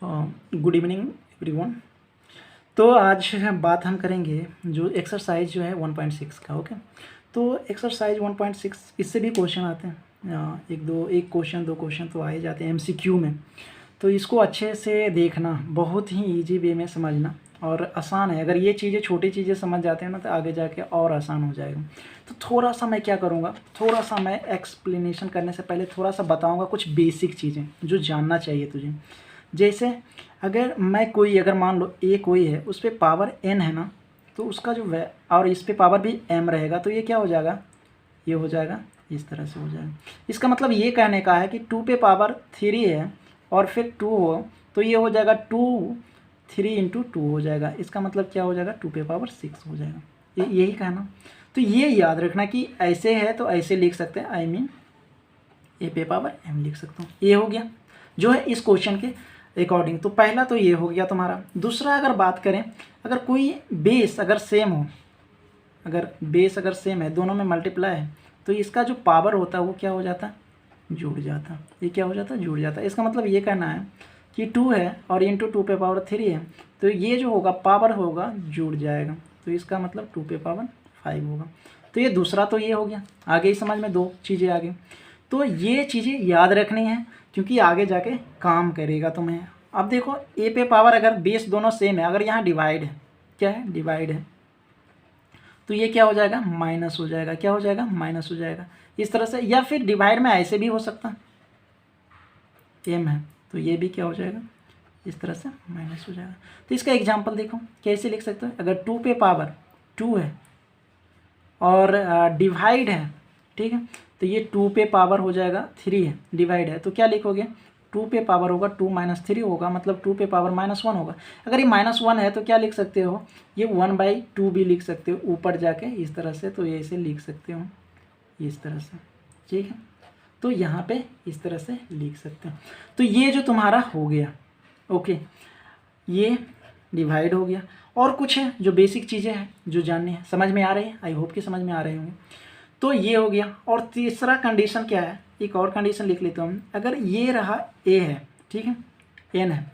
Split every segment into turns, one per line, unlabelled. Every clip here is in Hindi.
Good evening everyone. तो आज बात हम करेंगे जो एक्सरसाइज जो है 1.6 का। ओके, तो एक्सरसाइज 1.6 इससे भी क्वेश्चन आते हैं, एक क्वेश्चन दो क्वेश्चन तो आए जाते हैं एमसीक्यू में। तो इसको अच्छे से देखना, बहुत ही इजी वे में समझना और आसान है। अगर ये चीज़ें छोटी चीज़ें समझ जाते हैं ना तो आगे जाके और आसान हो जाएगा। तो थोड़ा सा मैं क्या करूँगा, थोड़ा सा मैं एक्सप्लेनेशन करने से पहले थोड़ा सा बताऊँगा कुछ बेसिक चीज़ें जो जानना चाहिए तुझे। जैसे अगर अगर मान लो ए कोई है, उस पर पावर n है ना, तो उसका जो और इस पे पावर भी m रहेगा, तो ये क्या हो जाएगा, ये हो जाएगा इस तरह से हो जाएगा। इसका मतलब ये कहने का है कि 2 पे पावर 3 है और फिर 2 हो, तो ये हो जाएगा 2 3 इंटू 2 हो जाएगा। इसका मतलब क्या हो जाएगा, 2 पे पावर 6 हो जाएगा। यही कहना। तो ये याद रखना कि ऐसे है तो ऐसे लिख सकते हैं, आई मीन ए पे पावर m लिख सकता हूँ। ये हो गया जो है इस क्वेश्चन के अकॉर्डिंग। तो पहला तो ये हो गया तुम्हारा। दूसरा अगर बात करें, अगर कोई बेस अगर सेम हो, अगर बेस अगर सेम है, दोनों में मल्टीप्लाई है, तो इसका जो पावर होता है वो क्या हो जाता है, जुड़ जाता है। ये क्या हो जाता है, जुड़ जाता है। इसका मतलब ये कहना है कि 2 है और इंटू 2 पे पावर 3 है, तो ये जो होगा पावर होगा जुड़ जाएगा, तो इसका मतलब 2 पे पावर 5 होगा। तो ये दूसरा तो ये हो गया। आगे ही समझ में दो चीज़ें आगे। तो ये चीज़ें याद रखनी है क्योंकि आगे जाके काम करेगा तुम्हें। अब देखो ए पे पावर अगर बेस दोनों सेम है, अगर यहाँ डिवाइड है, क्या है, डिवाइड है, तो ये क्या हो जाएगा, माइनस हो जाएगा। क्या हो जाएगा, माइनस हो जाएगा इस तरह से। या फिर डिवाइड में ऐसे भी हो सकता, एम है तो ये भी क्या हो जाएगा, इस तरह से माइनस हो जाएगा। तो इसका एग्जाम्पल देखो कैसे लिख सकते हो। अगर 2 पे पावर 2 है और डिवाइड है, ठीक है, तो ये 2 पे पावर हो जाएगा 3 है, डिवाइड है, तो क्या लिखोगे, 2 पे पावर होगा 2 माइनस 3 होगा, मतलब 2 पे पावर -1 होगा। अगर ये -1 है तो क्या लिख सकते हो, ये 1/2 भी लिख सकते हो ऊपर जाके इस तरह से। तो ये इसे लिख सकते हो इस तरह से, ठीक है। तो यहाँ पे इस तरह से लिख सकते हो। तो ये जो तुम्हारा हो गया, ओके, ये डिवाइड हो गया। और कुछ है जो बेसिक चीज़ें हैं जो जाननी है, समझ में आ रही है, आई होप कि समझ में आ रहे होंगे। तो ये हो गया। और तीसरा कंडीशन क्या है, एक और कंडीशन लिख लेता हूँ। अगर ये रहा ए है, ठीक है, एन है,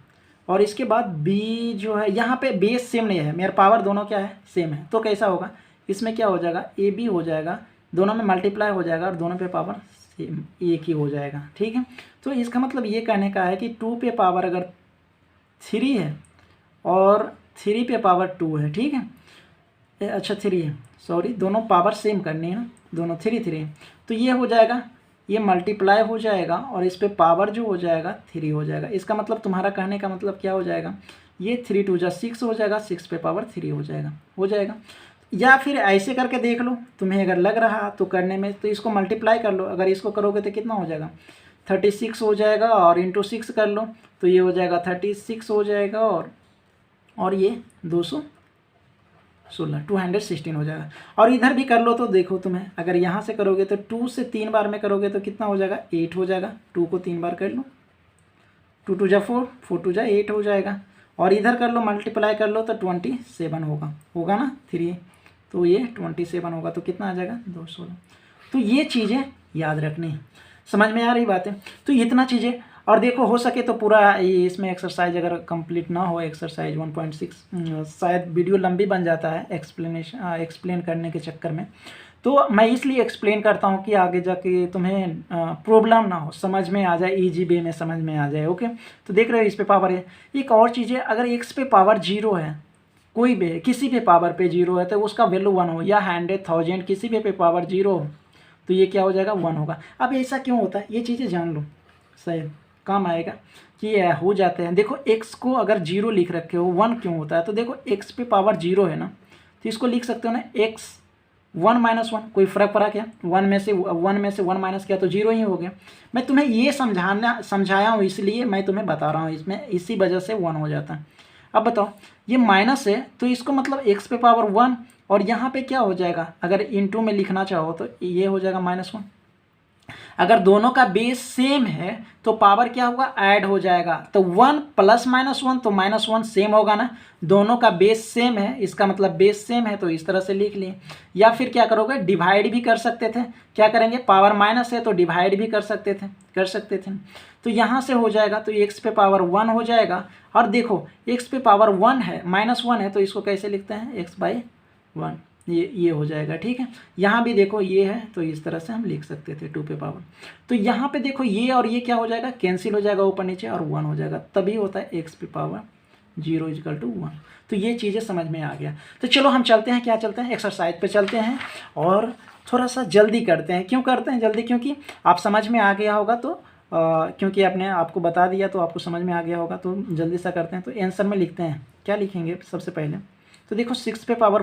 और इसके बाद बी जो है, यहाँ पे बेस सेम नहीं है, मेरा पावर दोनों क्या है, सेम है, तो कैसा होगा, इसमें क्या हो जाएगा, ए बी हो जाएगा, दोनों में मल्टीप्लाई हो जाएगा और दोनों पे पावर सेम एक ही हो जाएगा, ठीक है। तो इसका मतलब ये कहने का है कि 2 पे पावर अगर 3 है और 3 पे पावर 2 है, ठीक है, अच्छा 3 है, सॉरी, दोनों पावर सेम करनी है ना, दोनों 3 3 है, तो ये हो जाएगा, ये मल्टीप्लाई हो जाएगा और इस पे पावर जो हो जाएगा 3 हो जाएगा। इसका मतलब तुम्हारा कहने का मतलब क्या हो जाएगा, ये 3 2 जा 6 हो जाएगा, 6 पे पावर 3 हो जाएगा। या फिर ऐसे करके देख लो, तुम्हें अगर लग रहा तो करने में, तो इसको मल्टीप्लाई कर लो। अगर इसको करोगे तो कितना हो जाएगा, 36 हो जाएगा, और इंटू 6 कर लो तो ये हो जाएगा 36 हो जाएगा, और ये 216 हो जाएगा। और इधर भी कर लो तो देखो, तुम्हें अगर यहाँ से करोगे तो 2 से 3 बार में करोगे तो कितना हो जाएगा, 8 हो जाएगा। 2 को 3 बार कर लो, 2 2 जा 4, 4 2 जा 8 हो जाएगा। और इधर कर लो, मल्टीप्लाई कर लो तो 27 होगा ना, 3, तो ये 27 होगा, तो कितना आ जाएगा, 216। तो ये चीज़ें याद रखनी है। समझ में आ रही बात है। तो इतना चीज़ें। और देखो हो सके तो पूरा इसमें एक्सरसाइज अगर कंप्लीट ना हो, एक्सरसाइज 1.6 शायद वीडियो लंबी बन जाता है एक्सप्लेन करने के चक्कर में। तो मैं इसलिए एक्सप्लेन करता हूँ कि आगे जाके तुम्हें प्रॉब्लम ना हो, समझ में आ जाए, इजी वे में समझ में आ जाए। ओके, तो देख रहे हो इस पे पावर है। एक और चीज़ है, अगर x पे पावर 0 है, कोई भी किसी पे पावर पे 0 है, तो उसका वैल्यू 1 हो, या 100 1000 किसी पे पावर 0 हो, तो ये क्या हो जाएगा, 1 होगा। अब ऐसा क्यों होता है, ये चीज़ें जान लो, सही काम आएगा कि हो जाते हैं। देखो x को अगर 0 लिख रखे हो, 1 क्यों होता है, तो देखो x पे पावर 0 है ना, तो इसको लिख सकते हो ना, x 1 - 1, कोई फ़र्क पड़ा क्या, 1 में से 1 माइनस किया तो 0 ही हो गया। मैं तुम्हें ये समझाया हूँ, इसलिए मैं तुम्हें बता रहा हूँ, इसमें इसी वजह से 1 हो जाता है। अब बताओ, ये माइनस है तो इसको मतलब x पे पावर 1, और यहाँ पे क्या हो जाएगा, अगर इंटू में लिखना चाहो तो ये हो जाएगा -1। अगर दोनों का बेस सेम है तो पावर क्या होगा, ऐड हो जाएगा, तो 1 + -1 तो -1 सेम होगा ना, दोनों का बेस सेम है, इसका मतलब बेस सेम है, तो इस तरह से लिख लिए। या फिर क्या करोगे, डिवाइड भी कर सकते थे, क्या करेंगे, पावर माइनस है तो डिवाइड भी कर सकते थे। तो तो यहाँ से हो जाएगा तो x पे पावर 1 हो जाएगा। और देखो x पे पावर 1 है, -1 है, तो इसको कैसे लिखते हैं x/1, ये हो जाएगा। ठीक है, यहाँ भी देखो ये है तो इस तरह से हम लिख सकते थे 2 पे पावर। तो यहाँ पे देखो ये और ये क्या हो जाएगा, कैंसिल हो जाएगा ऊपर नीचे और 1 हो जाएगा, तभी होता है x पे पावर 0 = 1। तो ये चीज़ें समझ में आ गया। तो चलो हम चलते हैं, क्या चलते हैं, एक्सरसाइज पे चलते हैं और थोड़ा सा जल्दी करते हैं। क्यों करते हैं जल्दी, क्योंकि आप समझ में आ गया होगा, तो क्योंकि आपने आपको बता दिया तो आपको समझ में आ गया होगा, तो जल्दी सा करते हैं। तो आंसर में लिखते हैं, क्या लिखेंगे सबसे पहले, तो देखो 6 पे पावर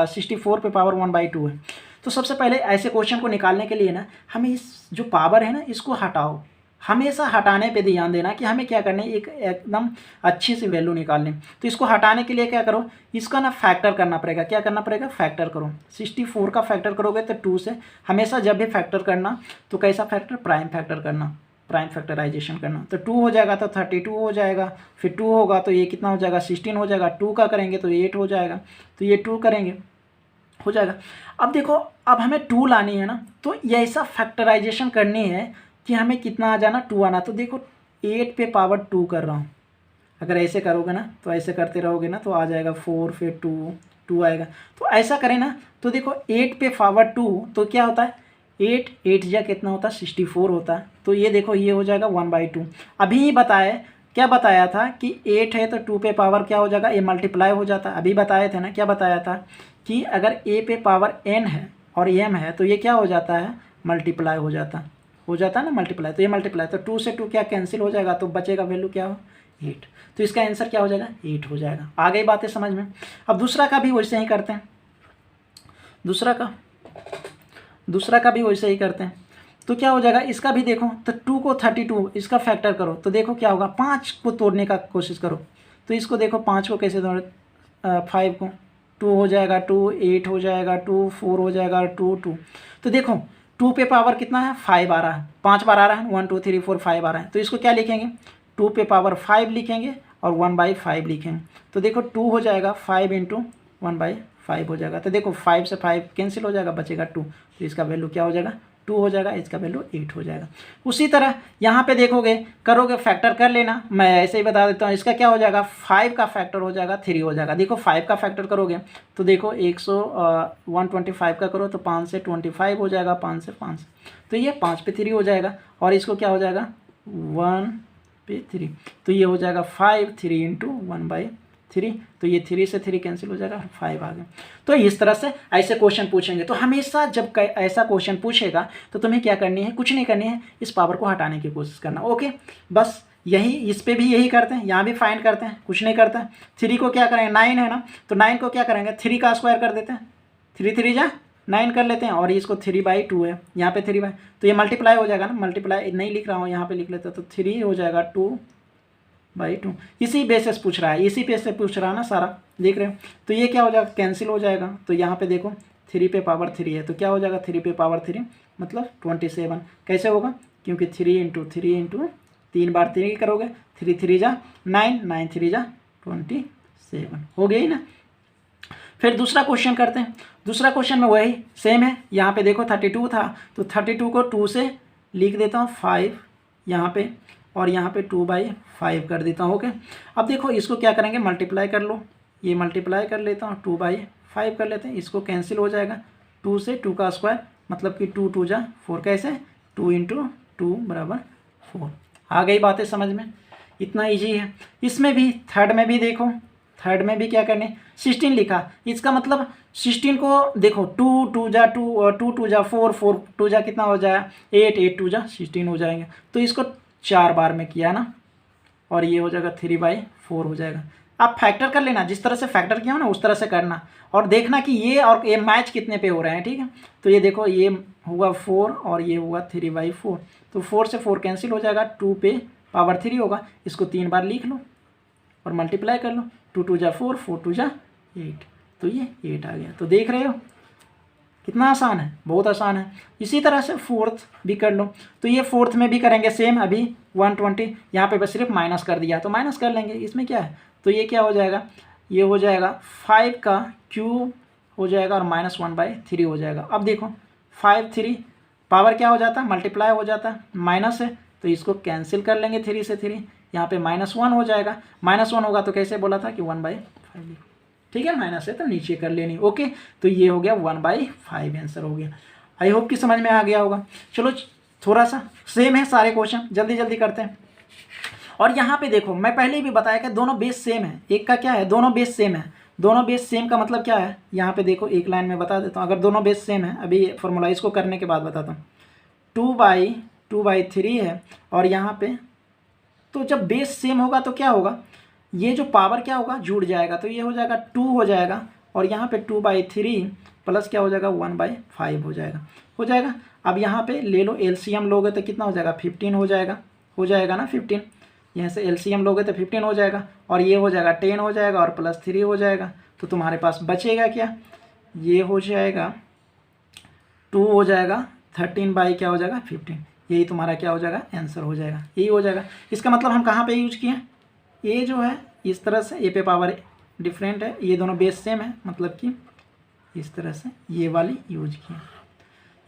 64 पे पावर 1/2 है। तो सबसे पहले ऐसे क्वेश्चन को निकालने के लिए ना हमें इस जो पावर है ना इसको हटाओ, हमेशा हटाने पे ध्यान देना कि हमें क्या करना है, एक एकदम अच्छी सी वैल्यू निकालनी। तो इसको हटाने के लिए क्या करो, इसका ना फैक्टर करना पड़ेगा। क्या करना पड़ेगा, फैक्टर करो। 64 का फैक्टर करोगे तो 2 से, हमेशा जब भी फैक्टर करना तो कैसा फैक्टर, प्राइम फैक्टर करना, प्राइम फैक्टराइजेशन करना। तो 2 हो जाएगा तो 32 हो जाएगा, फिर 2 होगा तो ये कितना हो जाएगा, 16 हो जाएगा। 2 का करेंगे तो 8 हो जाएगा, तो ये 2 करेंगे हो जाएगा। अब देखो अब हमें 2 लानी है ना, तो ये ऐसा फैक्टराइजेशन करनी है कि हमें कितना आ जाना, 2 आना। तो देखो 8 पे पावर 2 कर रहा हूँ, अगर ऐसे करोगे ना तो ऐसे करते रहोगे ना तो आ जाएगा 4, फिर 2 आएगा। तो ऐसा करें ना तो देखो 8 पे पावर 2 तो क्या होता है, 8 या कितना होता है, 64 होता है। तो ये देखो ये हो जाएगा 1/2। अभी ही बताया, क्या बताया था कि 8 है तो 2 पे पावर क्या हो जाएगा, ये मल्टीप्लाई हो जाता है। अभी बताए थे ना, क्या बताया था कि अगर a पे पावर n है और m है तो ये क्या हो जाता है, मल्टीप्लाई हो जाता है ना, मल्टीप्लाई। तो ये मल्टीप्लाई, तो 2 से 2 क्या कैंसिल हो जाएगा, तो बचेगा वैल्यू क्या हो, 8। तो इसका आंसर क्या हो जाएगा, 8 हो जाएगा। आ गई बातें समझ में। अब दूसरा का भी वैसे ही करते हैं, दूसरा का भी वैसे ही करते हैं। तो क्या हो जाएगा, इसका भी देखो, तो 2 को 32 इसका फैक्टर करो तो देखो क्या होगा, 5 को तोड़ने का कोशिश करो। तो इसको देखो 5 को कैसे तोड़, 5 को 2 हो जाएगा, 2 8 हो जाएगा, 2 4 हो जाएगा, 2 2। तो देखो 2 पे पावर कितना है, 5 आ रहा है, 5 बार आ रहा है, 1 2 3 4 5 आ रहा है। तो इसको क्या लिखेंगे, 2 पे पावर 5 लिखेंगे और 1/5 लिखेंगे। तो देखो 2 हो जाएगा 5 × 1/5 हो जाएगा। तो देखो 5 से 5 कैंसिल हो जाएगा, बचेगा 2। तो इसका वैल्यू क्या हो जाएगा, 2 हो जाएगा, इसका वैल्यू 8 हो जाएगा। उसी तरह यहाँ पे देखोगे, करोगे फैक्टर कर लेना, मैं ऐसे ही बता देता हूँ। इसका क्या हो जाएगा, 5 का फैक्टर हो जाएगा 3 हो जाएगा। देखो 5 का फैक्टर करोगे तो देखो 125 का करो तो 5 से 25 हो जाएगा, 5 से 5, तो ये 5 पे 3 हो जाएगा। और इसको क्या हो जाएगा, 1 पे 3, तो ये हो जाएगा 5, 3 × 1/3। तो ये 3 से 3 कैंसिल हो जाएगा, 5 आ गया। तो इस तरह से ऐसे क्वेश्चन पूछेंगे। तो हमेशा जब ऐसा क्वेश्चन पूछेगा तो तुम्हें क्या करनी है, कुछ नहीं करनी है, इस पावर को हटाने की कोशिश करना। ओके, बस यही, इस पे भी यही करते हैं, यहाँ भी फाइंड करते हैं, कुछ नहीं करते हैं। 3 को क्या करेंगे, 9 है ना, तो 9 को क्या करेंगे, 3 का स्क्वायर कर देते हैं, 3 3 जा 9 कर लेते हैं। और इसको 3/2 है, यहाँ पे 3/, तो ये मल्टीप्लाई हो जाएगा ना, मल्टीप्लाई नहीं लिख रहा हूँ, यहाँ पे लिख लेते हैं। तो 3 हो जाएगा 2/2। इसी बेसिस पूछ रहा है, इसी बेस से पूछ रहा है ना सारा, देख रहे हो। तो ये क्या हो जाएगा, कैंसिल हो जाएगा। तो यहाँ पे देखो 3 पे पावर 3 है, तो क्या हो जाएगा, 3 पे पावर 3 मतलब 27। कैसे होगा, क्योंकि 3 × 3 × 3 बार 3 करोगे, 3 3 जा 9, 9 3 जा 27, हो गई ना। फिर दूसरा क्वेश्चन करते हैं। दूसरा क्वेश्चन में वही सेम है, यहाँ पे देखो 32 था तो 32 को 2 से लिख देता हूँ 5 यहाँ पे, और यहाँ पे 2/5 कर देता हूँ। ओके, अब देखो इसको क्या करेंगे, मल्टीप्लाई कर लो, ये मल्टीप्लाई कर लेता हूँ, 2/5 कर लेते हैं, इसको कैंसिल हो जाएगा। 2 से 2 का स्क्वायर मतलब कि 2 2 जा 4, कैसे, 2 × 2 = 4। आ गई बातें समझ में, इतना ईजी है। इसमें भी थर्ड में भी देखो, थर्ड में भी क्या करने, 16 लिखा, इसका मतलब 16 को देखो 2 2 जा 2, 2 2 जा 4, 4 2 जा कितना हो जाएगा, 8 8 2 जा 16 हो जाएंगे। तो इसको 4 बार में किया ना, और ये हो जाएगा 3/4 हो जाएगा। आप फैक्टर कर लेना, जिस तरह से फैक्टर किया हो ना उस तरह से करना, और देखना कि ये और ये मैच कितने पे हो रहे हैं। ठीक है, तो ये देखो ये हुआ 4 और ये हुआ 3/4, तो 4 से 4 कैंसिल हो जाएगा, 2 पे पावर 3 होगा, इसको 3 बार लिख लो और मल्टीप्लाई कर लो, 2 2 जा 4, 4 2 जा 8, तो ये 8 आ गया। तो देख रहे हो कितना आसान है, बहुत आसान है। इसी तरह से फोर्थ भी कर लो, तो ये फोर्थ में भी करेंगे सेम। अभी 120 यहाँ पे बस सिर्फ माइनस कर दिया, तो माइनस कर लेंगे, इसमें क्या है। तो ये क्या हो जाएगा, ये हो जाएगा 5 का क्यूब हो जाएगा और -1/3 हो जाएगा। अब देखो 5 3 पावर क्या हो जाता है, मल्टीप्लाई हो जाता है, माइनस है तो इसको कैंसिल कर लेंगे 3 से 3, यहाँ पे -1 हो जाएगा। -1 होगा तो कैसे बोला था कि 1/5 लिखो, ठीक है, माइनस है तो नीचे कर लेनी। ओके, तो ये हो गया 1/5 आंसर हो गया। आई होप कि समझ में आ गया होगा। चलो थोड़ा सा सेम है सारे क्वेश्चन, जल्दी जल्दी करते हैं। और यहाँ पे देखो मैं पहले भी बताया कि दोनों बेस सेम है। एक का क्या है, दोनों बेस सेम है। दोनों बेस सेम का मतलब क्या है, यहाँ पे देखो एक लाइन में बता देता हूँ। अगर दोनों बेस सेम है, अभी फॉर्मूलाइज को करने के बाद बताता हूँ। 2/3 है और यहाँ पे, तो जब बेस सेम होगा तो क्या होगा, ये जो पावर क्या होगा, जुड़ जाएगा। तो ये हो जाएगा 2 हो जाएगा और यहाँ पे 2/3 प्लस क्या हो जाएगा 1/5 हो जाएगा। अब यहाँ पे ले लो एलसीएम लोगे तो कितना हो जाएगा 15 हो जाएगा ना 15। यहाँ से एलसीएम लोगे तो 15 हो जाएगा और ये हो जाएगा 10 हो जाएगा और +3 हो जाएगा। तो तुम्हारे पास बचेगा क्या, ये हो जाएगा 2 हो जाएगा 13 बाई क्या हो जाएगा 15। यही तुम्हारा क्या हो जाएगा आंसर हो जाएगा, यही हो जाएगा। इसका मतलब हम कहाँ पे यूज किए, ये जो है इस तरह से, ए पे पावर डिफरेंट है, ये दोनों बेस सेम है, मतलब कि इस तरह से ये वाली यूज किया,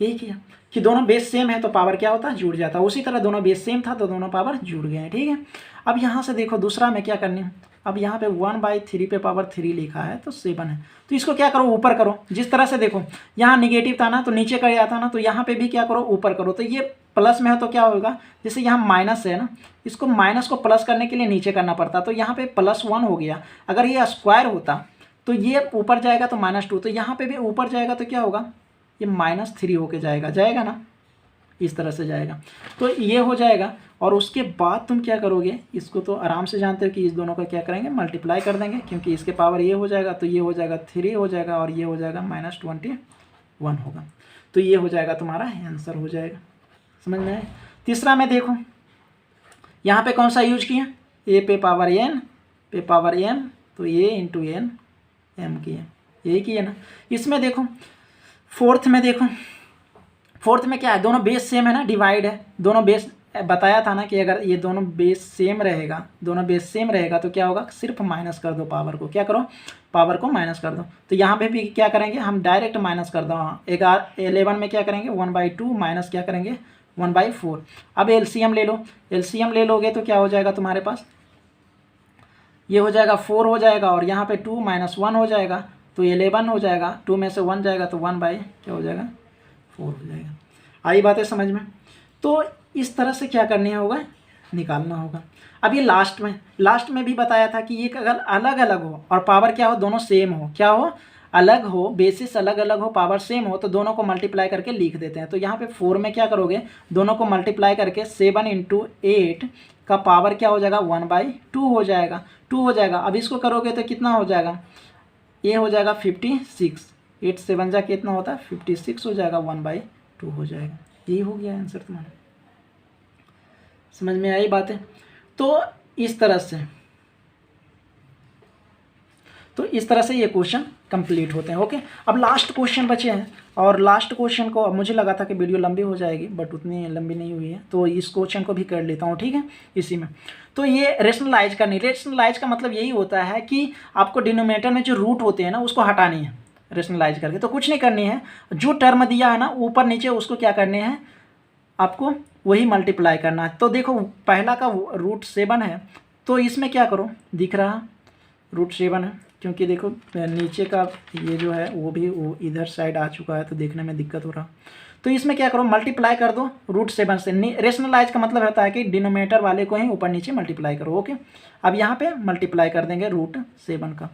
यही किया कि दोनों बेस सेम है तो पावर क्या होता है, जुड़ जाता है। उसी तरह दोनों बेस सेम था तो दोनों पावर जुड़ गए हैं, ठीक है। अब यहाँ से देखो दूसरा में क्या करनी है, अब यहाँ पे 1/3 पे पावर 3 लिखा है तो 7 है। तो इसको क्या करो, ऊपर करो। जिस तरह से देखो यहाँ निगेटिव था ना तो नीचे कर जाता ना, तो यहाँ पे भी क्या करो, ऊपर करो। तो ये प्लस में है तो क्या होगा, जैसे यहाँ माइनस है ना, इसको माइनस को प्लस करने के लिए नीचे करना पड़ता। तो यहाँ पे +1 हो गया। अगर ये स्क्वायर होता तो ये ऊपर जाएगा तो -2, तो यहाँ पे भी ऊपर जाएगा तो क्या होगा, ये -3 होके जाएगा ना, इस तरह से जाएगा। तो ये हो जाएगा और उसके बाद तुम क्या करोगे, इसको तो आराम से जानते हो कि इस दोनों का क्या करेंगे, मल्टीप्लाई कर देंगे, क्योंकि इसके पावर ये हो जाएगा तो ये हो जाएगा 3 हो जाएगा और ये हो जाएगा -21 होगा। तो ये हो जाएगा तुम्हारा आंसर हो जाएगा, समझ में आए। तीसरा में देखो यहाँ पे कौन सा यूज किया, ए पे पावर n, तो a इंटू n m किया, यही किया ना। इसमें देखो फोर्थ में क्या है, दोनों बेस सेम है ना, डिवाइड है, दोनों बेस बताया था ना कि अगर ये दोनों बेस सेम रहेगा तो क्या होगा, सिर्फ माइनस कर दो पावर को, क्या करो, पावर को माइनस कर दो। तो यहाँ पे भी क्या करेंगे, हम डायरेक्ट माइनस कर दो। 11 में क्या करेंगे, 1/2 माइनस क्या करेंगे 1/4। अब एलसीएम ले लोगे तो क्या हो जाएगा तुम्हारे पास, ये हो जाएगा 4 हो जाएगा और यहाँ पे 2 - 1 हो जाएगा तो 11 हो जाएगा। 2 में से 1 जाएगा तो 1/4 हो जाएगा। आई बातें समझ में। तो इस तरह से क्या करनी होगा, निकालना होगा। अब ये लास्ट में भी बताया था कि ये अगर अलग अलग हो और पावर क्या हो, दोनों सेम हो, क्या हो, अलग हो, बेसिस अलग अलग हो, पावर सेम हो, तो दोनों को मल्टीप्लाई करके लिख देते हैं। तो यहाँ पे 4 में क्या करोगे, दोनों को मल्टीप्लाई करके 7 × 8 का पावर क्या हो जाएगा 1/2 हो जाएगा। अब इसको करोगे तो कितना हो जाएगा, ये हो जाएगा 56, 8 7 जा कितना होता है 56 हो जाएगा, 1/2 हो जाएगा। यही हो गया आंसर तुम्हारा, समझ में आई बातें। तो इस तरह से ये क्वेश्चन कंप्लीट होते हैं। ओके, अब लास्ट क्वेश्चन बचे हैं और लास्ट क्वेश्चन को मुझे लगा था कि वीडियो लंबी हो जाएगी, बट उतनी लंबी नहीं हुई है, तो इस क्वेश्चन को भी कर लेता हूँ, ठीक है। इसी में तो ये रेशनलाइज का मतलब यही होता है कि आपको डिनोमिनेटर में जो रूट होते हैं ना उसको हटानी है रेशनलाइज करके। तो कुछ नहीं करनी है, जो टर्म दिया है ना ऊपर नीचे उसको क्या करने हैं, आपको वही मल्टीप्लाई करना है। तो देखो पहला का √7 है, तो इसमें क्या करो, दिख रहा √7 है, क्योंकि देखो नीचे का ये जो है वो भी वो इधर साइड आ चुका है तो देखने में दिक्कत हो रहा। तो इसमें क्या करो, मल्टीप्लाई कर दो √7 से। रेशनलाइज का मतलब होता है कि डिनोमिनेटर वाले को ही ऊपर नीचे मल्टीप्लाई करो। ओके, अब यहाँ पे मल्टीप्लाई कर देंगे √7 का।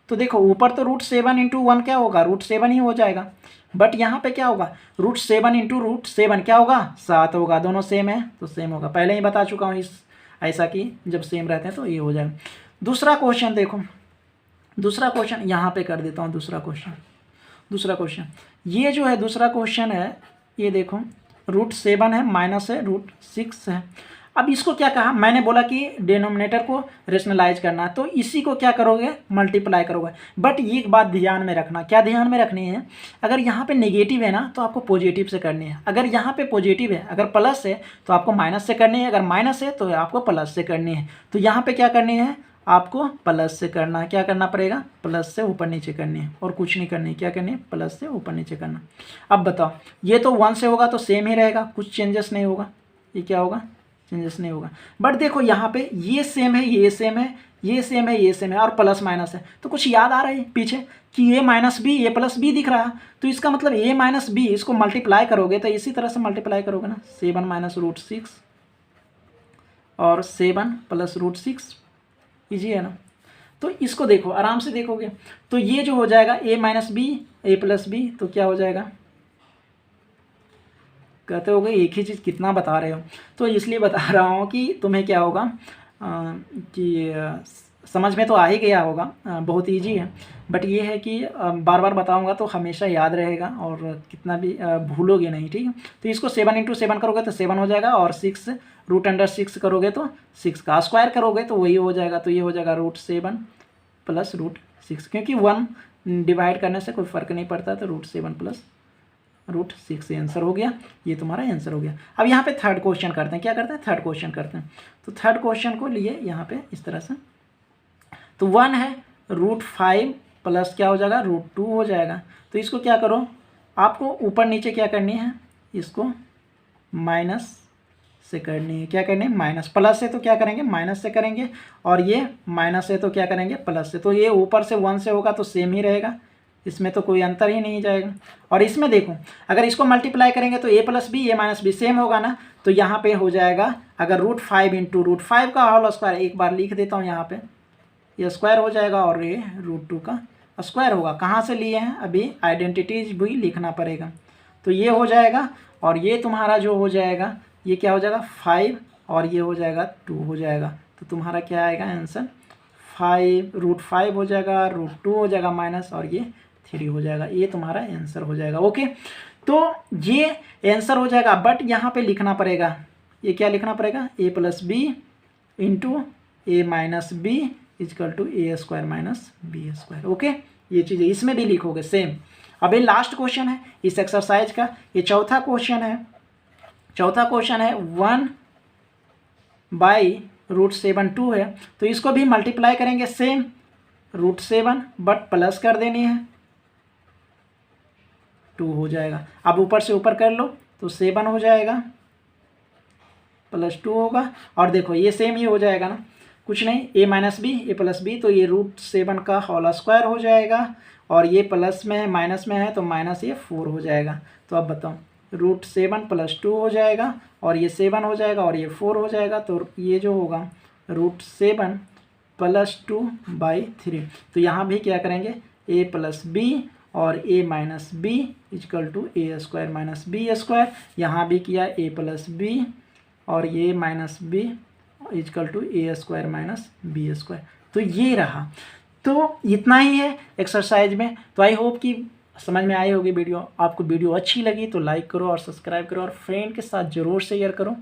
तो देखो ऊपर तो √7 × 1 क्या होगा, √7 ही हो जाएगा, बट यहाँ पे क्या होगा, √7 × √7 क्या होगा 7 होगा। दोनों सेम है तो सेम होगा, पहले ही बता चुका हूँ इस ऐसा कि जब सेम रहते हैं तो ये हो जाएगा। दूसरा क्वेश्चन देखो, दूसरा क्वेश्चन यहाँ पे कर देता हूँ। दूसरा क्वेश्चन ये जो है दूसरा क्वेश्चन है, ये देखो √7 है, माइनस है √6 है। अब इसको क्या कहा, मैंने बोला कि डिनोमिनेटर को रेशनलाइज करना है, तो इसी को क्या करोगे, मल्टीप्लाई करोगे। बट ये एक बात ध्यान में रखना, क्या ध्यान में रखनी है, अगर यहाँ पे नेगेटिव है ना तो आपको पॉजिटिव से करनी है, अगर यहाँ पे पॉजिटिव है, अगर प्लस है तो आपको माइनस से करनी है, अगर माइनस है तो आपको प्लस से करनी है। तो यहाँ पे क्या करनी है, आपको प्लस से करना है। क्या करना पड़ेगा, प्लस से ऊपर नीचे करनी है और कुछ नहीं करनी है। क्या करनी है, प्लस से ऊपर नीचे करना। अब बताओ, ये तो 1 से होगा तो सेम ही रहेगा, कुछ चेंजेस नहीं होगा, ये क्या होगा चेंजेस नहीं होगा। बट देखो यहाँ पे ये सेम है, ये सेम है, ये सेम है, ये सेम है और प्लस माइनस है, तो कुछ याद आ रहा है पीछे कि ए माइनस बी ए प्लस बी दिख रहा है, तो इसका मतलब ए माइनस बी इसको मल्टीप्लाई करोगे तो इसी तरह से मल्टीप्लाई करोगे ना, 7 माइनस रूट 6 और 7 प्लस रूट 6, ईजी है ना। तो इसको देखो आराम से देखोगे तो ये जो हो जाएगा ए माइनस बी ए प्लस बी, तो क्या हो जाएगा, कहते होगे एक ही चीज़ कितना बता रहे हो, तो इसलिए बता रहा हूँ कि तुम्हें क्या होगा कि समझ में तो आ ही गया होगा, बहुत इजी है। बट ये है कि बार बार बताऊंगा तो हमेशा याद रहेगा और कितना भी भूलोगे नहीं, ठीक है। तो इसको 7 इंटू 7 करोगे तो 7 हो जाएगा और 6 रूट अंडर 6 करोगे तो 6 का स्क्वायर करोगे तो वही हो जाएगा, तो ये हो जाएगा रूट 7 प्लस रूट 6, क्योंकि 1 डिवाइड करने से कोई फ़र्क नहीं पड़ता, तो रूट 7 प्लस रूट 6 आंसर हो गया, ये तुम्हारा आंसर हो गया। अब यहाँ पे थर्ड क्वेश्चन करते हैं, क्या करते हैं, थर्ड क्वेश्चन करते हैं। तो थर्ड क्वेश्चन को लिए यहाँ पे इस तरह से, तो 1 है रूट 5 प्लस क्या हो जाएगा रूट 2 हो जाएगा। तो इसको क्या करो, आपको ऊपर नीचे क्या करनी है, इसको माइनस से करनी है, क्या करनी है माइनस, प्लस से तो क्या करेंगे माइनस से करेंगे, और ये माइनस से तो क्या करेंगे प्लस से, तो ये ऊपर से 1 से होगा तो सेम ही रहेगा, इसमें तो कोई अंतर ही नहीं जाएगा। और इसमें देखो अगर इसको मल्टीप्लाई करेंगे तो a plus b a minus b same होगा ना, तो यहाँ पे हो जाएगा अगर रूट 5 इंटू रूट 5 का होल स्क्वायर, एक बार लिख देता हूँ यहाँ पे, ये स्क्वायर हो जाएगा और ये रूट 2 का स्क्वायर होगा। कहाँ से लिए हैं, अभी आइडेंटिटीज भी लिखना पड़ेगा, तो ये हो जाएगा और ये तुम्हारा जो हो जाएगा ये क्या हो जाएगा 5 और ये हो जाएगा 2 हो जाएगा, तो तुम्हारा क्या आएगा आंसर 5 रूट 5 हो जाएगा, रूट 2 हो जाएगा माइनस और ये 3 हो जाएगा, ये तुम्हारा आंसर हो जाएगा। ओके, तो ये आंसर हो जाएगा। बट यहाँ पे लिखना पड़ेगा, ये क्या लिखना पड़ेगा, a plus b into a minus b is equal to a square minus b square. Okay, ये चीज़ें इसमें भी लिखोगे सेम। अब ये लास्ट क्वेश्चन है इस एक्सरसाइज का, ये चौथा क्वेश्चन है। चौथा क्वेश्चन है 1 बाई रूट 7 2 है, तो इसको भी मल्टीप्लाई करेंगे सेम रूट 7 बट प्लस कर देनी है, 2 हो जाएगा। अब ऊपर से ऊपर कर लो तो 7 हो जाएगा प्लस 2 होगा, और देखो ये सेम ही हो जाएगा ना, कुछ नहीं, ए माइनस बी ए प्लस बी, तो ये रूट 7 का होल स्क्वायर हो जाएगा, और ये प्लस में है माइनस में है तो माइनस ये 4 हो जाएगा। तो अब बताओ रूट 7 प्लस 2 हो जाएगा और ये 7 हो जाएगा और ये 4 हो जाएगा, तो ये जो होगा रूट 7 प्लस 2 बाई 3। तो यहाँ भी क्या करेंगे ए प्लस बी और a minus b is equal to a square minus b square, यहाँ भी किया ए प्लस बी और ये minus b is equal to a square minus b square. तो ये रहा, तो इतना ही है एक्सरसाइज में। तो आई होप कि समझ में आई होगी वीडियो। आपको वीडियो अच्छी लगी तो लाइक करो और सब्सक्राइब करो और फ्रेंड के साथ ज़रूर शेयर करो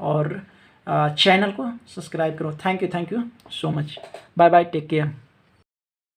और चैनल को सब्सक्राइब करो। Thank you so much, bye bye, take care.